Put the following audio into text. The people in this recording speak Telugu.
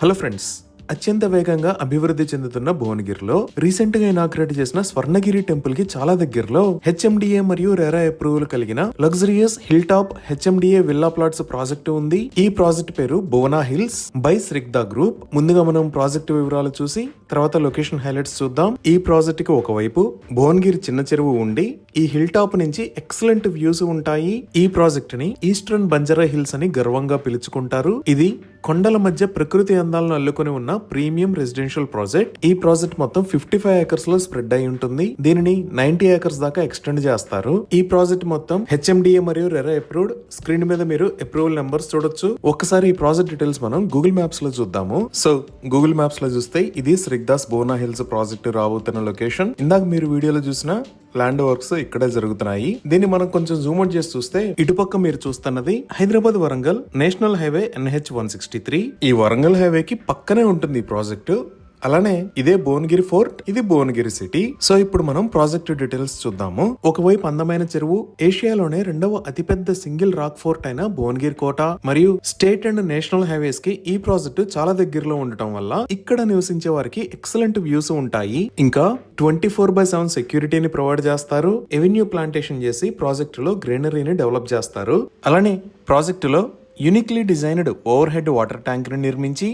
హలో ఫ్రెండ్స్, అత్యంత వేగంగా అభివృద్ధి చెందుతున్న భువనగిరిలో రీసెంట్ గా ఇనాగ్రేట్ చేసిన స్వర్ణగిరి టెంపుల్ కి చాలా దగ్గరలో హెచ్ఎండిఏ మరియు రెరా అప్రూవల్ కలిగిన luxurious hill top HMDA villa plots project ఉంది. ఈ ప్రాజెక్ట్ పేరు భువనా హిల్స్ బై శ్రిగ్దా గ్రూప్. ముందుగా మనం ప్రాజెక్టు వివరాలు చూసి తర్వాత లొకేషన్ హైలైట్స్ చూద్దాం. ఈ ప్రాజెక్ట్ కి ఒకవైపు భువనగిరి చిన్న చెరువు ఉండి ఈ హిల్ టాప్ నుంచి ఎక్సలెంట్ వ్యూస్ ఉంటాయి. ఈ ప్రాజెక్ట్ ని ఈస్టర్న్ బంజారా హిల్స్ అని గర్వంగా పిలుచుకుంటారు. ఇది కొండల మధ్య ప్రకృతి అందాలను అల్లుకొని ఉన్న ప్రీమియం రెసిడెన్షియల్ ప్రాజెక్ట్. ఈ ప్రాజెక్ట్ మొత్తం 55 ఏకర్స్ లో స్ప్రెడ్ అయి ఉంటుంది. దీనిని 90 ఏకర్స్ దాకా ఎక్స్టెండ్ చేస్తారు. ఈ ప్రాజెక్ట్ మొత్తం హెచ్ఎండిఏ మరియు రెరా అప్రూవ్డ్. స్క్రీన్ మీద మీరు అప్రూవల్ నెంబర్స్ చూడొచ్చు. ఒక్కసారి ఈ ప్రాజెక్ట్ డీటెయిల్స్ మనం గూగుల్ మ్యాప్స్ లో చూద్దాము. సో గూగుల్ మ్యాప్స్ లో చూస్తే ఇది శ్రిగ్దాస్ భువనా హిల్స్ ప్రాజెక్ట్ రాబోతున్న లొకేషన్. ఇందాక మీరు వీడియోలో చూసిన ల్యాండ్ వర్క్స్ ఇక్కడే జరుగుతున్నాయి. దీన్ని మనం కొంచెం జూమ్ అవుట్ చేసి చూస్తే ఇటుపక్క మీరు చూస్తున్నది Hyderabad Warangal national highway NH-163. ఈ వరంగల్ హైవే కి పక్కనే ఉంటుంది ఈ ప్రాజెక్టు. అలానే ఇదే భువనగిరి ఫోర్ట్, ఇది భువనగిరి సిటీ. సో ఇప్పుడు మనం ప్రాజెక్ట్ డీటెయిల్స్ చూద్దాము. ఒకవైపు అందమైన చెరువు, ఏషియాలోనే రెండవ అతిపెద్ద సింగిల్ రాక్ ఫోర్ట్ అయిన భువనగిరి కోట మరియు స్టేట్ అండ్ నేషనల్ హైవేస్ కి ఈ ప్రాజెక్టు చాలా దగ్గరలో ఉండటం వల్ల ఇక్కడ నివసించే వారికి ఎక్సలెంట్ వ్యూస్ ఉంటాయి. ఇంకా 24/7 సెక్యూరిటీని ప్రొవైడ్ చేస్తారు. ఎవెన్యూ ప్లాంటేషన్ చేసి ప్రాజెక్టులో గ్రీనరీని డెవలప్ చేస్తారు. అలానే ప్రాజెక్టులో uniquely designed over head water tank ని నిర్మించి